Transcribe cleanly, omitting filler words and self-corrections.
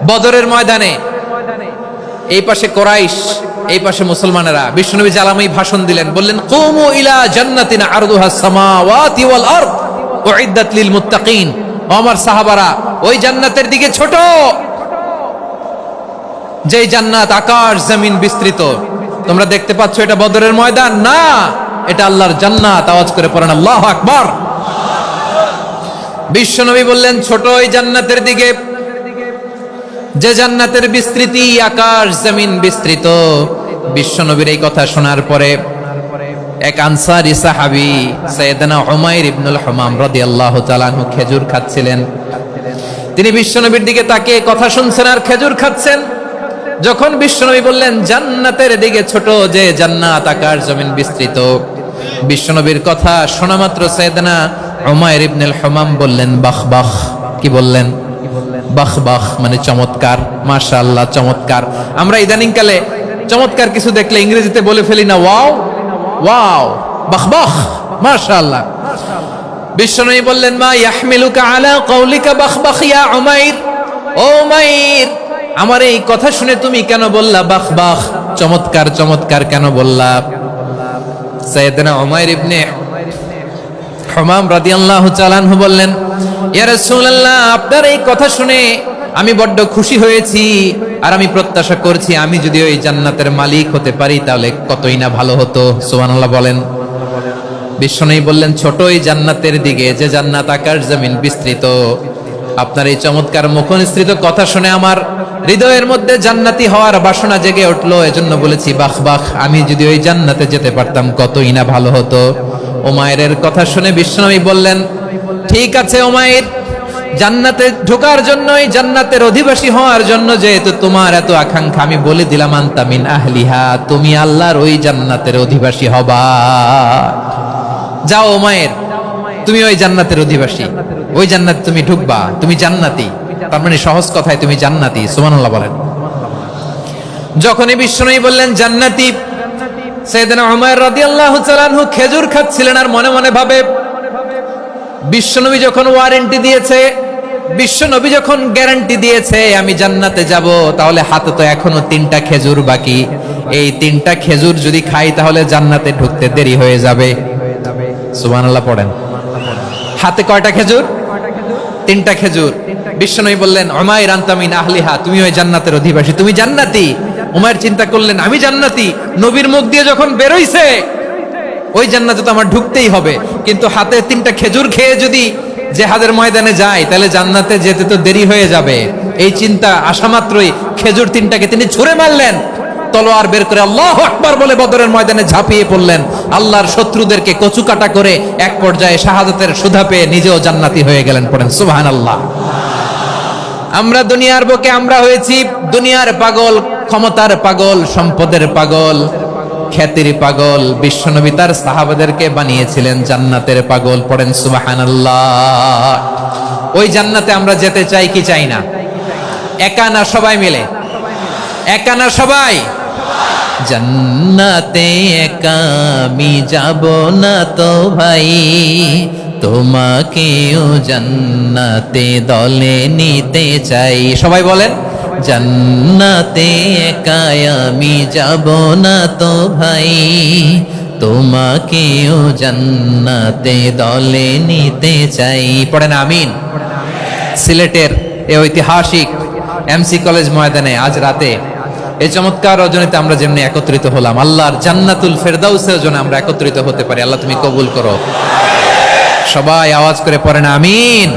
বদরের ময়দানে এই পাশে কোরাইশ, এই পাশে মুসলমানেরা। বিশ্বনবী জালামাই ভাষণ দিলেন, বললেন কুমু ইলা জান্নাতিন আরদুহাস সামাওয়াতি ওয়াল আরদ উইদ্দাত লিল মুত্তাকিন। ও আমার সাহাবারা, ওই জান্নাতের দিকে ছোট, যেই জান্নাত আকাশ জমিন বিস্তৃত। তোমরা দেখতে পাচ্ছ এটা বদরের ময়দান না, এটা আল্লাহর জান্নাত। আওয়াজ করে পড়েন আল্লাহু আকবার। বিশ্বনবী বললেন ছোট ওই জান্নাতের দিকে, যে জান্নাতের বিস্তৃতি আকাশ জমিন বিস্তৃত। বিশ্বনবীর এই কথা শোনার পরে এক আনসারী সাহাবী সাইয়েদনা উমাইর ইবনুল হুমাম রাদিয়াল্লাহু তাআলা আনহু খেজুর খাচ্ছিলেন। তিনি বিশ্বনবীর দিকে তাকিয়ে কথা শুনছেন আর খেজুর খাচ্ছেন। যখন বিশ্বনবী বললেন জান্নাতের দিকে ছোট, যে জান্নাত আকাশ জমিন বিস্তৃত, বিশ্বনবীর কথা শোনা মাত্র সাইয়েদনা উমাইর ইবনুল হুমাম বললেন বাহ বাহ। কি বললেন? বাহ বাহ মানে চমৎকার, মাশাআল্লাহ চমৎকার। আমরা ইদানিং কালে চমৎকার কিছু দেখলে ইংরেজিতে বলে ফেলি না ওয়াও ওয়াও, বাহ বাহ মাশাআল্লাহ। বিশ্বনবী বললেন মা ইয়াহমিলুকা আলা কওলিকা বাহ বাহ ইয়া উমাইর। ও উমাইর, আমার এই কথা শুনে তুমি কেন বললা বাহ বাহ, চমৎকার চমৎকার কেন বললা? সাইয়েদনা উমাইর ইবনে হুমাম রাদিয়াল্লাহু তাআলা আনহু বললেন ইয়া রাসূলুল্লাহ, আপনার এই কথা শুনে আমি বড্ড খুশি হয়েছি, আর আমি প্রত্যাশা করছি আমি যদি ওই জান্নাতের মালিক হতে পারি তাহলে কতই না ভালো হতো। সুবহানাল্লাহ বলেন। বিশ্বনবী বললেন ছোট ওই জান্নাতের দিকে, যে জান্নাত আকাশ জমিন বিস্তৃত। আপনার এই চমৎকার মুখনিসৃত কথা শুনে আমার হৃদয়ের মধ্যে জান্নাতি হওয়ার বাসনা জেগে উঠলো, এজন্য বলেছি বাহ বাহ, আমি যদি ওই জান্নাতে যেতে পারতাম কতই না ভালো হতো। উমাইরের কথা শুনে বিশ্বনবী বললেন ঠিক আছে উমাইর, জান্নাতে ঢোকার জন্য, এই জান্নাতের অধিবাসী হওয়ার জন্য যেহেতু তোমার এত আকাঙ্ক্ষা, আমি বলে দিলাম আনতা মিন আহলিহা, তুমি আল্লাহর ওই জান্নাতের অধিবাসী হবা। যাও উমাইর, তুমি ওই জান্নাতের অধিবাসী, ওই জান্নাতে তুমি ঢুকবা, তুমি জান্নাতি। তার মানে সহজ কথায় তুমি জান্নাতি। সুবহানাল্লাহ বলেন। যখনই বিশ্বনবী বললেন জান্নাতি, সাইয়েদনা উমাইর রাদিয়াল্লাহু তাআলা আনহু খেজুর খাচ্ছিলেন আর মনে মনে ভাবে বিশ্বনবী যখন ওয়ারেন্টি দিয়েছে, বিশ্বনবী যখন গ্যারান্টি দিয়েছে আমি জান্নাতে যাব, তাহলে হাতে তো এখনো 3টা খেজুর বাকি। এই 3টা খেজুর যদি খাই তাহলে জান্নাতে ঢুকতে দেরি হয়ে যাবে। সুবহানাল্লাহ পড়েন। হাতে কয়টা খেজুর? 3টা খেজুর। বিশ্বনবী বললেন উমাইর আনতা মিন আহলিহা, তুমি ওই জান্নাতের অধিবাসী, তুমি জান্নাতি। উমাইর চিন্তা করলেন আমি জান্নাতি, নবীর মুখ দিয়ে যখন বের হইছে ওই জান্নাতে তো আমার ঢুকতেই হবে, কিন্তু হাতে 3টা খেজুর খেয়ে যদি জিহাদের ময়দানে যাই তাহলে জান্নাতে যেতে তো দেরি হয়ে যাবে। এই চিন্তা আসা মাত্রই খেজুর 3টাকে তিনি ছুঁড়ে মারলেন, তলোয়ার বের করে আল্লাহু আকবার বলে বদরের ময়দানে ঝাঁপিয়ে পড়লেন। আল্লাহর শত্রুদেরকে কচুকাটা করে এক পর্যায়ে শাহাদাতের সুধা পেয়ে নিজেও জান্নাতি হয়ে গেলেন। পড়েন সুবহানাল্লাহ। আমরা দুনিয়ার বুকে আমরা হয়েছি দুনিয়ার পাগল, ক্ষমতার পাগল, সম্পদের পাগল, খ্যাতির পাগল। বিশ্বনবী তার সাহাবাদেরকে বানিয়েছিলেন জান্নাতের পাগল। পড়েন সুবহানাল্লাহ। ওই জান্নাতে আমরা যেতে চাই কি চাই না? একা না সবাই মিলে? একা না সবাই? জান্নাতে একা আমি যাব না তো ভাই, তোমাকেও জান্নাতে দলে নিতে চাই। সবাই বলেন জান্নাতে একা আমি যাব না তো ভাই, তোমাকেও জান্নাতে দলে নিতে চাই। পড়েন আমিন। সিলেটের এই ঐতিহাসিক এমসি কলেজ ময়দানে আজ রাতে এই চমৎকার রজনীতে আমরা যেমনি একত্রিত হলাম, আল্লাহর জান্নাতুল ফেরদাউসের জন্য আমরা একত্রিত হতে পারি। আল্লাহ তুমি কবুল করো। সবাই আওয়াজ করে পড়েন আমিন।